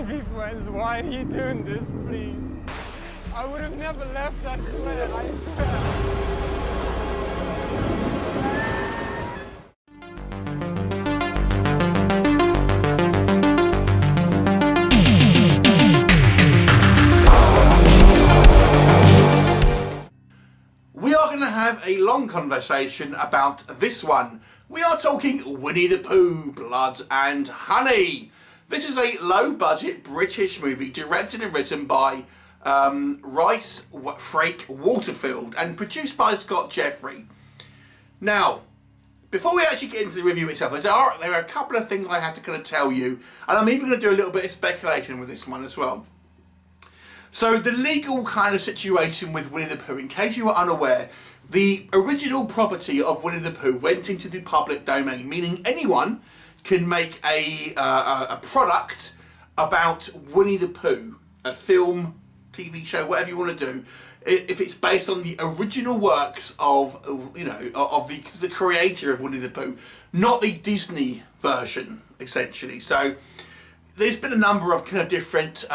to be friends. Why are you doing this, please? I would have never left, I swear, I swear. We are going to have a long conversation about this one. We are talking Winnie-the-Pooh, Blood and Honey. This is a low-budget British movie directed and written by Frake-Waterfield and produced by Scott Jeffrey. Now, before we actually get into the review itself, there are a couple of things I have to kind of tell you, and I'm even going to do a little bit of speculation with this one as well. So the legal kind of situation with Winnie-the-Pooh, in case you were unaware, the original property of Winnie-the-Pooh went into the public domain, meaning anyone can make a product about Winnie-the-Pooh, a film, TV show, whatever you want to do, if it's based on the original works of, you know, of the creator of Winnie-the-Pooh, not the Disney version, essentially. So there's been a number of kind of different,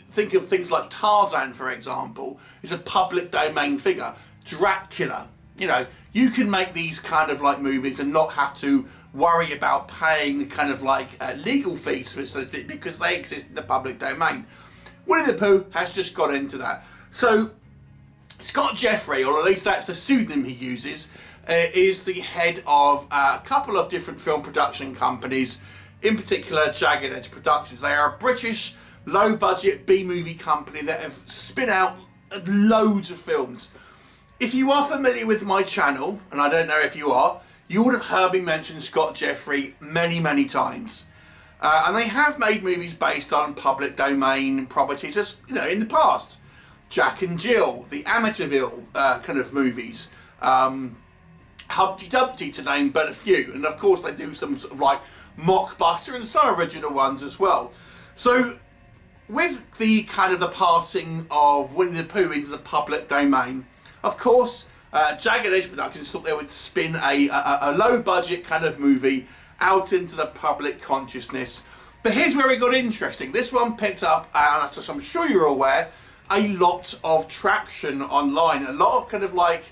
think of things like Tarzan, for example, is a public domain figure. Dracula, you know, you can make these kind of like movies and not have to worry about paying the kind of like legal fees, so to speak, because they exist in the public domain. Winnie-the-Pooh has just got into that. So Scott Jeffrey, or at least that's the pseudonym he uses, is the head of a couple of different film production companies, in particular Jagged Edge Productions. They are a British low-budget B-movie company that have spin out loads of films. If you are familiar with my channel, and I don't know if you are, you would have heard me mention Scott Jeffrey many, many times. And they have made movies based on public domain properties, as you know, in the past. Jack and Jill, the Amityville kind of movies. Humpty Dumpty, to name but a few. And of course they do some sort of like mockbuster and some original ones as well. So with the kind of the passing of Winnie-the-Pooh into the public domain, of course, Jagged Edge Productions thought they would spin a low-budget kind of movie out into the public consciousness. But here's where it got interesting. This one picked up, as I'm sure you're aware, a lot of traction online. A lot of kind of like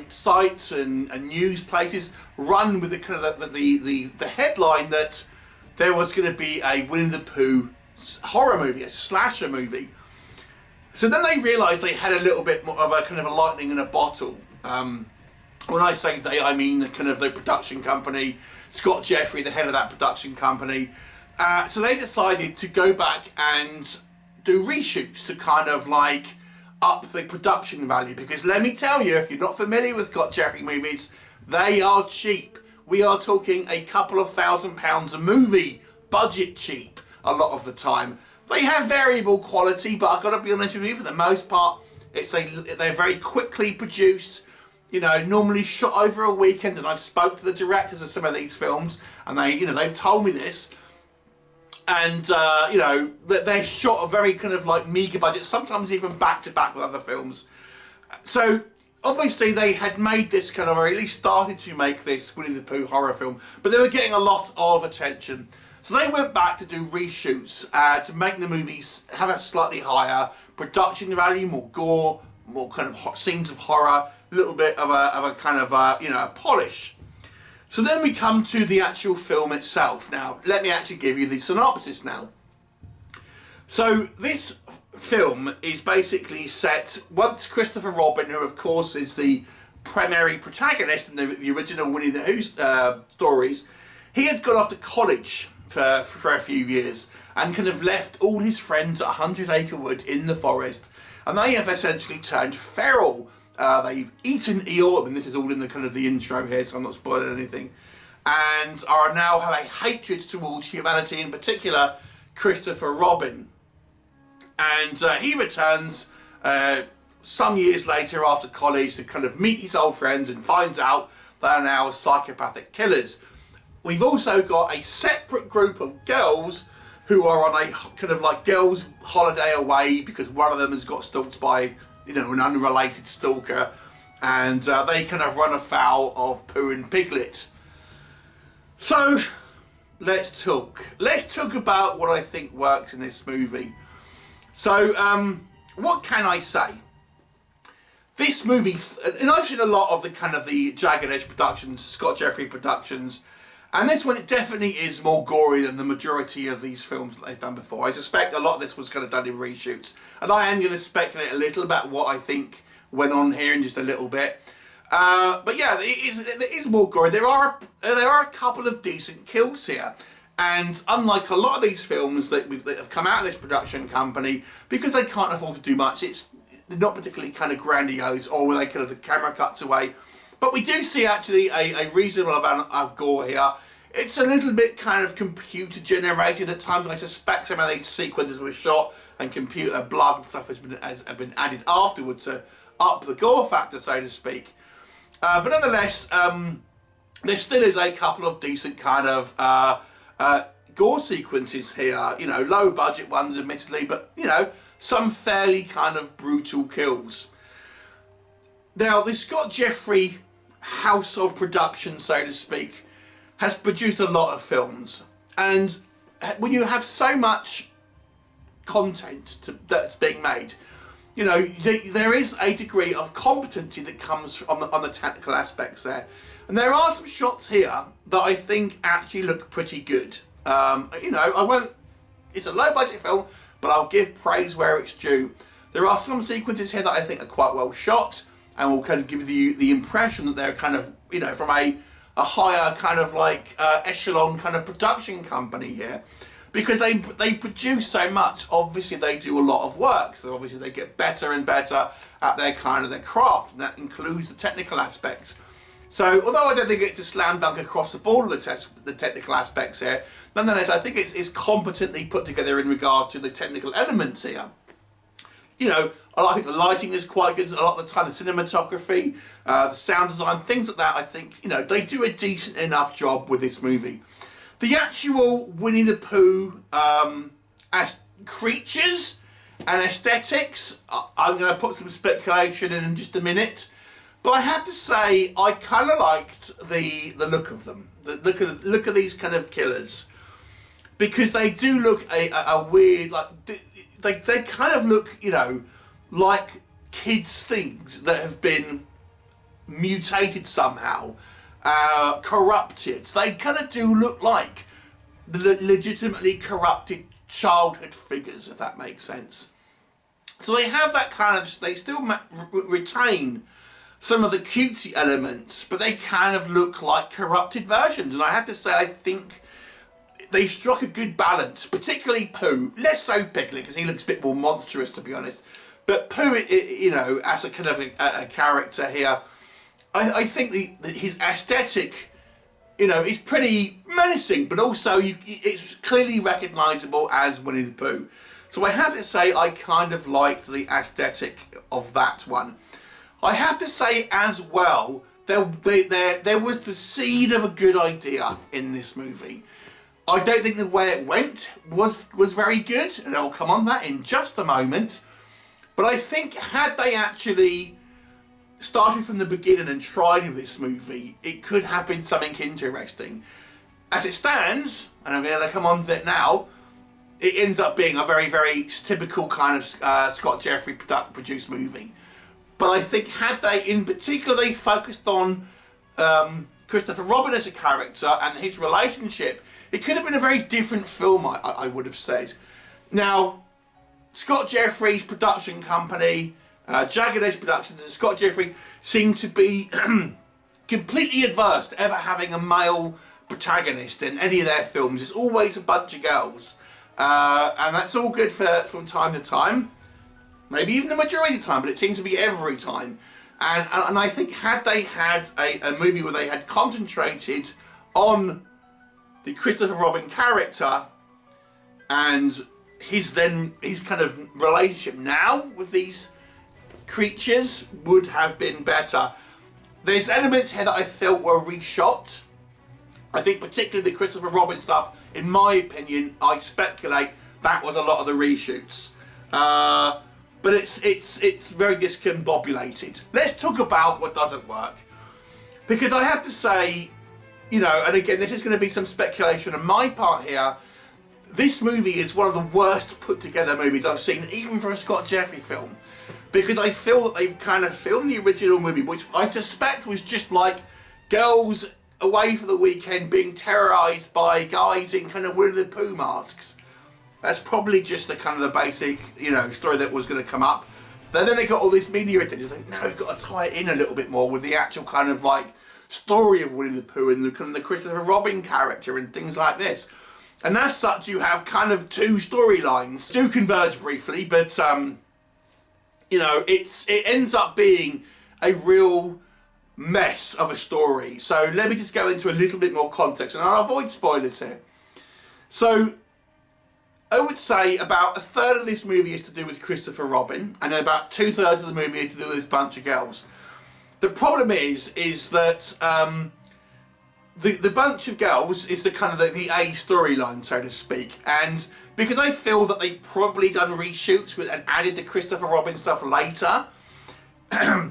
sites and news places run with the kind of the headline that there was going to be a Winnie-the-Pooh horror movie, a slasher movie. So then they realised they had a little bit more of a kind of a lightning in a bottle. When I say they, I mean the kind of the production company, Scott Jeffrey, the head of that production company. So they decided to go back and do reshoots to kind of like up the production value. Because let me tell you, if you're not familiar with Scott Jeffrey movies, they are cheap. We are talking a couple of £1,000 a movie, budget cheap a lot of the time. They have variable quality, but I've got to be honest with you, for the most part, they're very quickly produced, you know, normally shot over a weekend, and I've spoke to the directors of some of these films, and they've told me this, and, you know, that they're shot a very kind of like meager budget, sometimes even back to back with other films. So, obviously they had made this kind of, or at least started to make this Winnie-the-Pooh horror film, but they were getting a lot of attention. So they went back to do reshoots to make the movies have a slightly higher production value, more gore, more kind of scenes of horror, a little bit of a kind of you know, a polish. So then we come to the actual film itself. Now, let me actually give you the synopsis now. So this film is basically set once Christopher Robin, who of course is the primary protagonist in the original Winnie-the-Pooh stories, he had gone off to college for a few years and kind of left all his friends at 100 Acre Wood in the forest, and they have essentially turned feral. They've eaten Eeyore, and this is all in the kind of the intro here, so I'm not spoiling anything, and are now have a hatred towards humanity, in particular Christopher Robin. And he returns some years later after college to kind of meet his old friends and finds out they are now psychopathic killers. We've also got a separate group of girls who are on a kind of like girls' holiday away because one of them has got stalked by, you know, an unrelated stalker, and they kind of run afoul of Pooh and Piglet. So let's talk. Let's talk about what I think works in this movie. So, what can I say? This movie, and I've seen a lot of the kind of the Jagged Edge productions, Scott Jeffrey productions, and this one, it definitely is more gory than the majority of these films that they've done before. I suspect a lot of this was kind of done in reshoots, and I am going to speculate a little about what I think went on here in just a little bit. But yeah, it is more gory. There are a couple of decent kills here, and unlike a lot of these films that have come out of this production company, because they can't afford to do much, it's not particularly kind of grandiose, or where they kind of the camera cuts away. But we do see actually a reasonable amount of gore here. It's a little bit kind of computer generated at times. I suspect some of these sequences were shot and computer blood and stuff has been added afterwards to up the gore factor, so to speak. But nonetheless, there still is a couple of decent kind of gore sequences here. You know, low budget ones admittedly, but you know, some fairly kind of brutal kills. Now, the Scott Jeffrey house of production, so to speak, has produced a lot of films, and when you have so much content that's being made, you know, there is a degree of competency that comes on the technical aspects there, and there are some shots here that I think actually look pretty good. You know, I won't. It's a low budget film, but I'll give praise where it's due. There are some sequences here that I think are quite well shot, and will kind of give you the impression that they're kind of, you know, from a higher kind of like echelon kind of production company here, because they produce so much. Obviously they do a lot of work, so obviously they get better and better at their craft, and that includes the technical aspects. So although I don't think it's a slam dunk across the board of the technical aspects here, nonetheless I think it's competently put together in regards to the technical elements here. You know, I think the lighting is quite good a lot of the time, the cinematography, the sound design, things like that. I think, you know, they do a decent enough job with this movie. The actual Winnie-the-Pooh as creatures and aesthetics, I'm going to put some speculation in just a minute. But I have to say, I kind of liked the look of them. The look of these kind of killers. Because they do look a weird, like, they kind of look, you know, like kids' things that have been mutated somehow, corrupted. They kind of do look like the legitimately corrupted childhood figures, if that makes sense. So they have that kind of, they still retain some of the cutesy elements, but they kind of look like corrupted versions. And I have to say, I think they struck a good balance, particularly Pooh, less so Piglet, because he looks a bit more monstrous, to be honest. But Pooh, you know, as a kind of a character here, I think his aesthetic, you know, is pretty menacing, but also it's clearly recognisable as Winnie-the-Pooh. So I have to say, I kind of liked the aesthetic of that one. I have to say as well, there was the seed of a good idea in this movie. I don't think the way it went was very good, and I'll come on that in just a moment. But I think had they actually started from the beginning and tried with this movie, it could have been something interesting. As it stands, and I'm going to come on to it now, it ends up being a very, very typical kind of Scott Jeffrey produced movie. But I think had they, in particular, they focused on Christopher Robin as a character and his relationship, it could have been a very different film, I would have said. Now, Scott Jeffrey's production company, Jagged Edge Productions, and Scott Jeffrey seem to be completely adverse to ever having a male protagonist in any of their films. It's always a bunch of girls. And that's all good from time to time. Maybe even the majority of the time, but it seems to be every time. And I think had they had a movie where they had concentrated on the Christopher Robin character and his kind of relationship now with these creatures would have been better. There's elements here that I felt were reshot. I think particularly the Christopher Robin stuff, in my opinion, I speculate that was a lot of the reshoots. But it's very discombobulated. Let's talk about what doesn't work. Because I have to say, you know, and again, this is going to be some speculation on my part here. This movie is one of the worst put together movies I've seen, even for a Scott Jeffrey film. Because I feel that they've kind of filmed the original movie, which I suspect was just like girls away for the weekend being terrorised by guys in kind of Winnie-the-Pooh masks. That's probably just the kind of the basic, you know, story that was going to come up. Then they got all this media attention. Like, now we've got to tie it in a little bit more with the actual kind of like story of Winnie-the-Pooh and the kind of the Christopher Robin character and things like this. And as such, you have kind of two storylines do converge briefly, but you know, it ends up being a real mess of a story. So let me just go into a little bit more context, and I'll avoid spoilers here. So I would say about a third of this movie is to do with Christopher Robin, and then about 2/3 of the movie is to do with this bunch of girls. The problem is that the bunch of girls is the kind of the A storyline, so to speak, and because I feel that they've probably done reshoots with and added the Christopher Robin stuff later,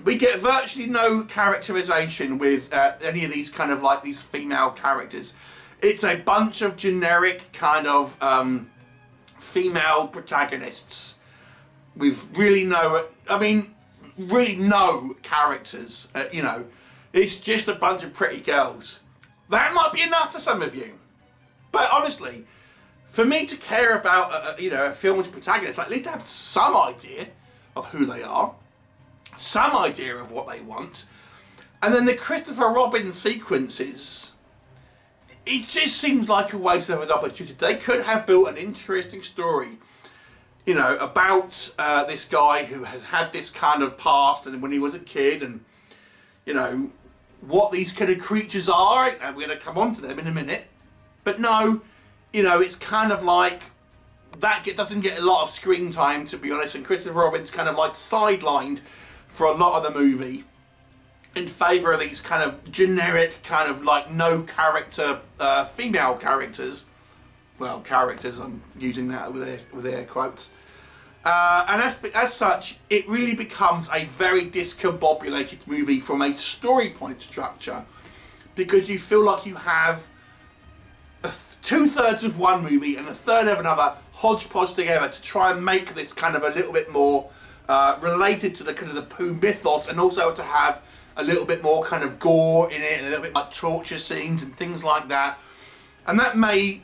we get virtually no characterization with any of these kind of like these female characters. It's a bunch of generic kind of female protagonists with really no characters. You know, it's just a bunch of pretty girls. That might be enough for some of you, but honestly, for me to care about you know, a film's protagonist, I need to have some idea of who they are, some idea of what they want, and then the Christopher Robin sequences. It just seems like a waste of an opportunity. They could have built an interesting story, you know, about this guy who has had this kind of past and when he was a kid, and you know what these kind of creatures are, and we're going to come on to them in a minute. But no, you know, it's kind of like that doesn't get a lot of screen time, to be honest, and Christopher Robin's kind of like sidelined for a lot of the movie in favour of these kind of generic, kind of like no character female characters. Well, characters, I'm using that with air quotes. And as such, it really becomes a very discombobulated movie from a story point structure, because you feel like you have 2/3 of one movie and a third of another hodgepodge together to try and make this kind of a little bit more related to the kind of the Pooh mythos, and also to have a little bit more kind of gore in it, and a little bit like torture scenes and things like that. And that may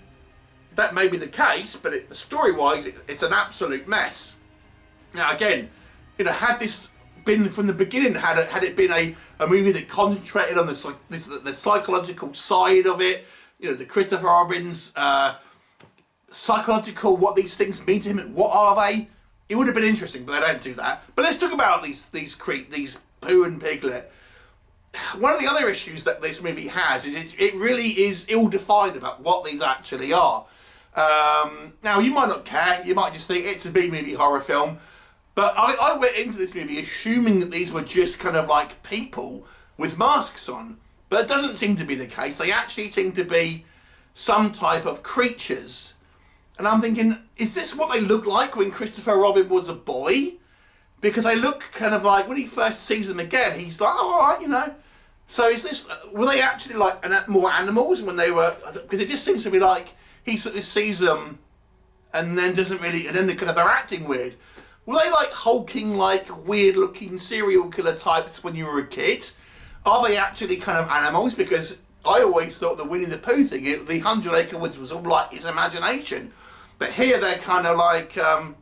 be the case, but story-wise, it's an absolute mess. Now again, you know, had this been from the beginning, had it been a movie that concentrated on the psychological side of it, you know, the Christopher Robin's psychological, what these things mean to him, what are they? It would have been interesting, but they don't do that. But let's talk about these Pooh and Piglet. One of the other issues that this movie has is it really is ill-defined about what these actually are. Now, you might not care, you might just think it's a B-movie horror film, but I went into this movie assuming that these were just kind of like people with masks on, but it doesn't seem to be the case. They actually seem to be some type of creatures, and I'm thinking, is this what they looked like when Christopher Robin was a boy? Because they look kind of like, when he first sees them again, he's like, oh, alright, you know. So is this, were they actually like more animals when they were, because it just seems to be like, he sort of sees them and then doesn't really, and then they're acting weird. Were they like hulking, like weird looking serial killer types when you were a kid? Are they actually kind of animals? Because I always thought the Winnie-the-Pooh thing, the 100 Acre Woods was all like his imagination. But here they're kind of like, oh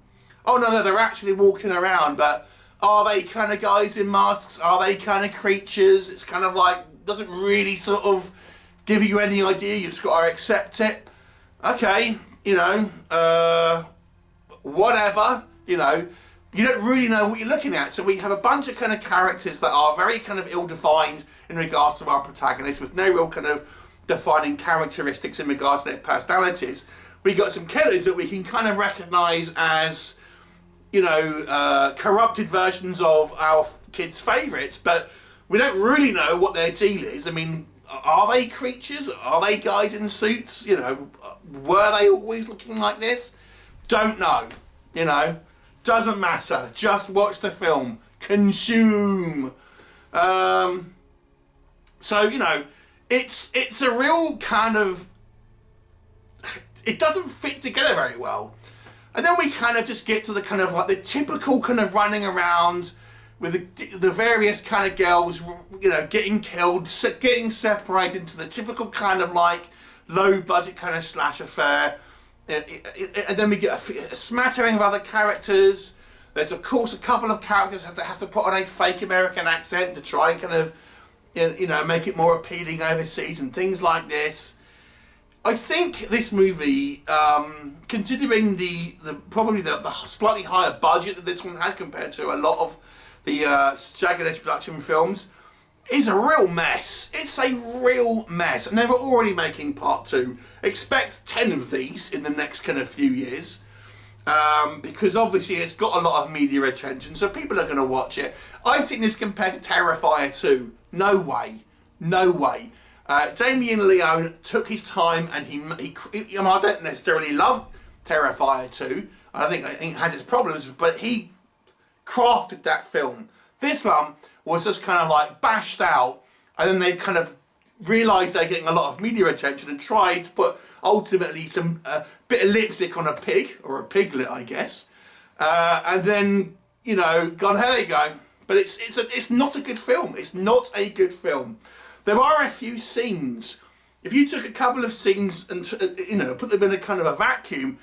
no, they're actually walking around, but are they kind of guys in masks? Are they kind of creatures? It's kind of like, doesn't really sort of give you any idea, you just got to accept it. Okay, you know, whatever, you know, you don't really know what you're looking at. So we have a bunch of kind of characters that are very kind of ill-defined in regards to our protagonists, with no real kind of defining characteristics in regards to their personalities. We got some killers that we can kind of recognise as, you know, corrupted versions of our kids' favourites, but we don't really know what their deal is. I mean, are they creatures? Are they guys in suits? You know, were they always looking like this? Don't know. You know, doesn't matter. Just watch the film. Consume. So, you know, it's a real kind of, it doesn't fit together very well. And then we kind of just get to the kind of like the typical kind of running around with the various kind of girls, you know, getting killed, getting separated into the typical kind of like low budget kind of slash affair. And then we get a smattering of other characters. There's of course a couple of characters that have to put on a fake American accent to try and kind of, you know, make it more appealing overseas and things like this. I think this movie, considering the probably the slightly higher budget that this one has compared to a lot of the Jagged Edge production films, is a real mess. It's a real mess, and they're already making part 2. Expect 10 of these in the next kind of few years, because obviously it's got a lot of media attention, so people are going to watch it. I've seen this compared to Terrifier 2. No way. No way. Damien Leone took his time, and he I don't necessarily love Terrifier 2. I think it has its problems, but he crafted that film. This one was just kind of like bashed out, and then they kind of realised they're getting a lot of media attention and tried to put ultimately some bit of lipstick on a pig, or a piglet I guess, and then, you know, gone, here they go. But it's not a good film. It's not a good film. There are a few scenes. If you took a couple of scenes and, you know, put them in a kind of a vacuum,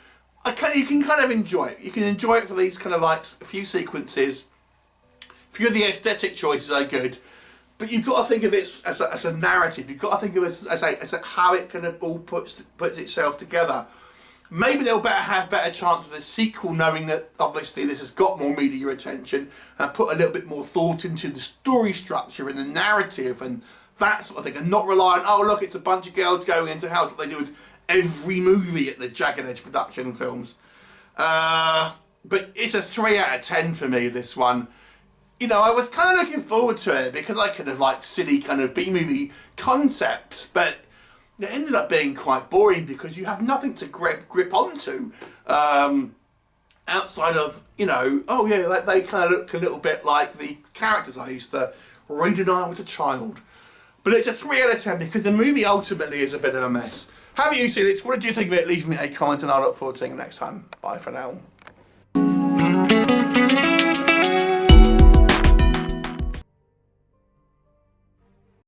you can kind of enjoy it. You can enjoy it for these kind of like a few sequences. A few of the aesthetic choices are good, but you've got to think of it as a narrative. You've got to think of it as how it kind of all puts itself together. Maybe they'll have better chance with a sequel, knowing that obviously this has got more media attention and put a little bit more thought into the story structure and the narrative and that sort of thing, and not rely on, oh look, it's a bunch of girls going into house, like they do with every movie at the Jagged Edge production films. But it's a 3 out of 10 for me, this one. You know, I was kind of looking forward to it because I kind of like silly kind of B-movie concepts, but it ended up being quite boring because you have nothing to grip onto outside of, you know, oh yeah, they kind of look a little bit like the characters I used to read when I was a child. But it's a 3 out of 10 because the movie ultimately is a bit of a mess. Have you seen it? What did you think of it? Leave me a comment and I'll look forward to seeing you next time. Bye for now.